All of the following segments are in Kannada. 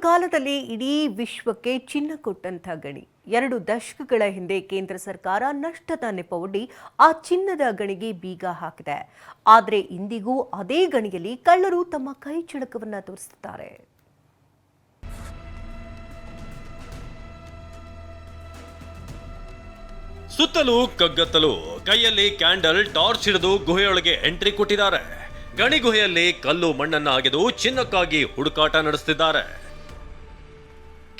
ಕಾಲದಲ್ಲಿ ಇಡೀ ವಿಶ್ವಕ್ಕೆ ಚಿನ್ನ ಕೊಟ್ಟಂಥ ಗಣಿ. 2 ದಶಕಗಳ ಹಿಂದೆ ಕೇಂದ್ರ ಸರ್ಕಾರ ನಷ್ಟದ ನೆಪವೊಡ್ಡಿ ಆ ಚಿನ್ನದ ಗಣಿಗೆ ಬೀಗ ಹಾಕಿದೆ. ಆದರೆ ಇಂದಿಗೂ ಅದೇ ಗಣಿಯಲ್ಲಿ ಕಳ್ಳರು ತಮ್ಮ ಕೈ ಚಳಕವನ್ನ ತೋರಿಸುತ್ತಾರೆ. ಸುತ್ತಲೂ ಕಗ್ಗತ್ತಲು, ಕೈಯಲ್ಲಿ ಕ್ಯಾಂಡಲ್, ಟಾರ್ಚ್ ಹಿಡಿದು ಗುಹೆಯೊಳಗೆ ಎಂಟ್ರಿ ಕೊಟ್ಟಿದ್ದಾರೆ. ಗಣಿ ಗುಹೆಯಲ್ಲಿ ಕಲ್ಲು ಮಣ್ಣನ್ನ ಅಗೆದು ಚಿನ್ನಕ್ಕಾಗಿ ಹುಡುಕಾಟ ನಡೆಸುತ್ತಿದ್ದಾರೆ.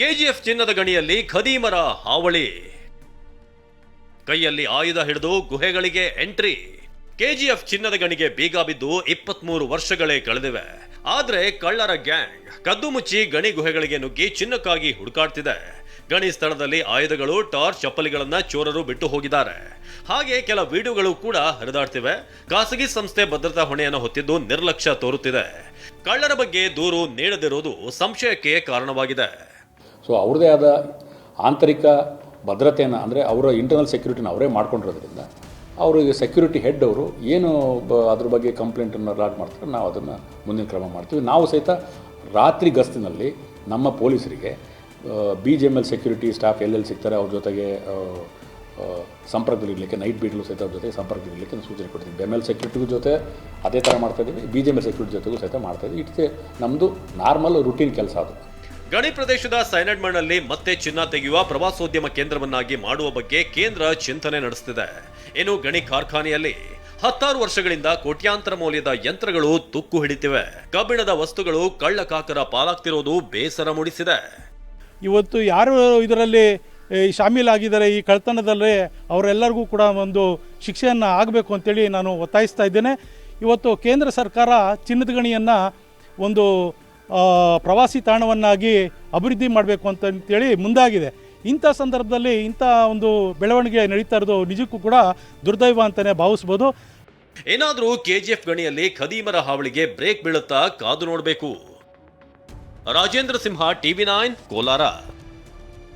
ಕೆಜಿಎಫ್ ಚಿನ್ನದ ಗಣಿಯಲ್ಲಿ ಖದೀಮರ ಹಾವಳಿ, ಕೈಯಲ್ಲಿ ಆಯುಧ ಹಿಡಿದು ಗುಹೆಗಳಿಗೆ ಎಂಟ್ರಿ. ಕೆಜಿಎಫ್ ಚಿನ್ನದ ಗಣಿಗೆ ಬೀಗ ಬಿದ್ದು 23 ವರ್ಷಗಳೇ ಕಳೆದಿವೆ. ಆದ್ರೆ ಕಳ್ಳರ ಗ್ಯಾಂಗ್ ಕದ್ದು ಮುಚ್ಚಿ ಗಣಿ ಗುಹೆಗಳಿಗೆ ನುಗ್ಗಿ ಚಿನ್ನಕ್ಕಾಗಿ ಹುಡುಕಾಡ್ತಿದೆ. ಗಣಿ ಸ್ಥಳದಲ್ಲಿ ಆಯುಧಗಳು, ಟಾರ್ಚ್, ಚಪ್ಪಲಿಗಳನ್ನ ಚೋರರು ಬಿಟ್ಟು ಹೋಗಿದ್ದಾರೆ. ಹಾಗೆ ಕೆಲ ವಿಡಿಯೋಗಳು ಕೂಡ ಹರಿದಾಡ್ತಿವೆ. ಖಾಸಗಿ ಸಂಸ್ಥೆ ಭದ್ರತಾ ಹೊಣೆಯನ್ನು ಹೊತ್ತಿದ್ದು ನಿರ್ಲಕ್ಷ್ಯ ತೋರುತ್ತಿದೆ. ಕಳ್ಳರ ಬಗ್ಗೆ ದೂರು ನೀಡದಿರುವುದು ಸಂಶಯಕ್ಕೆ ಕಾರಣವಾಗಿದೆ. ಸೊ ಅವ್ರದೇ ಆದ ಆಂತರಿಕ ಭದ್ರತೆಯನ್ನು, ಅಂದರೆ ಅವರ ಇಂಟರ್ನಲ್ ಸೆಕ್ಯೂರಿಟಿನ ಅವರೇ ಮಾಡ್ಕೊಂಡಿರೋದ್ರಿಂದ ಅವರಿಗೆ ಸೆಕ್ಯೂರಿಟಿ ಹೆಡ್ ಅವರು ಏನು ಅದ್ರ ಬಗ್ಗೆ ಕಂಪ್ಲೇಂಟನ್ನು ಲಾಡ್ ಮಾಡ್ತಾರೆ, ನಾವು ಅದನ್ನು ಮುಂದಿನ ಕ್ರಮ ಮಾಡ್ತೀವಿ. ನಾವು ಸಹಿತ ರಾತ್ರಿ ಗಸ್ತಿನಲ್ಲಿ ನಮ್ಮ ಪೊಲೀಸರಿಗೆ BGML ಸೆಕ್ಯೂರಿಟಿ ಸ್ಟಾಫ್ ಎಲ್ಲೆಲ್ಲಿ ಸಿಗ್ತಾರೆ ಅವ್ರ ಜೊತೆಗೆ ಸಂಪರ್ಕದಲ್ಲಿರಲಿಕ್ಕೆ, ನೈಟ್ ಬೀಟ್ಲು ಸಹಿತ ಅವ್ರ ಜೊತೆಗೆ ಸಂಪರ್ಕದಲ್ಲಿರಲಿಕ್ಕೆ ಸೂಚನೆ ಕೊಡ್ತೀವಿ. BML ಸೆಕ್ಯೂರಿಟಿಗೂ ಜೊತೆ ಅದೇ ಥರ ಮಾಡ್ತಾಯಿದ್ದೀವಿ, BGML ಸೆಕ್ಯೂರಿಟಿ ಜೊತೆಗೂ ಸಹಿತ ಮಾಡ್ತಾಯಿದ್ದೀವಿ. ಇಟ್ಸ್ ನಮ್ಮದು ನಾರ್ಮಲ್ ರೂಟೀನ್ ಕೆಲಸ ಅದು. ಗಣಿ ಪ್ರದೇಶದ ಸೈನೈಡ್ ಮಣ್ಣಲ್ಲಿ ಮತ್ತೆ ಚಿನ್ನ ತೆಗೆಯುವ ಪ್ರವಾಸೋದ್ಯಮ ಕೇಂದ್ರವನ್ನಾಗಿ ಮಾಡುವ ಬಗ್ಗೆ ಕೇಂದ್ರ ಚಿಂತನೆ ನಡೆಸುತ್ತಿದೆ. ಇನ್ನು ಗಣಿ ಕಾರ್ಖಾನೆಯಲ್ಲಿ 10 ವರ್ಷಗಳಿಂದ ಕೋಟ್ಯಾಂತರ ಮೌಲ್ಯದ ಯಂತ್ರಗಳು ತುಕ್ಕು ಹಿಡಿತಿವೆ. ಕಬ್ಬಿಣದ ವಸ್ತುಗಳು ಕಳ್ಳಕಾಕರ ಪಾಲಾಗ್ತಿರೋದು ಬೇಸರ ಮೂಡಿಸಿದೆ. ಇವತ್ತು ಯಾರು ಇದರಲ್ಲಿ ಶಾಮೀಲಾಗಿದ್ದಾರೆ ಈ ಕಳ್ಳತನದಲ್ಲಿ, ಅವರೆಲ್ಲರಿಗೂ ಕೂಡ ಒಂದು ಶಿಕ್ಷೆಯನ್ನು ಆಗಬೇಕು ಅಂತೇಳಿ ನಾನು ಒತ್ತಾಯಿಸ್ತಾ ಇದ್ದೇನೆ. ಇವತ್ತು ಕೇಂದ್ರ ಸರ್ಕಾರ ಚಿನ್ನದ ಗಣಿಯನ್ನು ಒಂದು ಪ್ರವಾಸಿ ತಾಣವನ್ನಾಗಿ ಅಭಿವೃದ್ಧಿ ಮಾಡಬೇಕು ಅಂತೇಳಿ ಮುಂದಾಗಿದೆ. ಇಂಥ ಸಂದರ್ಭದಲ್ಲಿ ಇಂಥ ಒಂದು ಬೆಳವಣಿಗೆ ನಡೀತಾ ಇರೋದು ನಿಜಕ್ಕೂ ಕೂಡ ದುರ್ದೈವ ಅಂತಲೇ ಭಾವಿಸ್ಬೋದು. ಏನಾದರೂ ಕೆಜಿಎಫ್ ಗಣಿಯಲ್ಲಿ ಖದೀಮರ ಹಾವಳಿಗೆ ಬ್ರೇಕ್ ಬೀಳುತ್ತಾ ಕಾದು ನೋಡಬೇಕು. ರಾಜೇಂದ್ರ ಸಿಂಹ, TV9, ಕೋಲಾರ.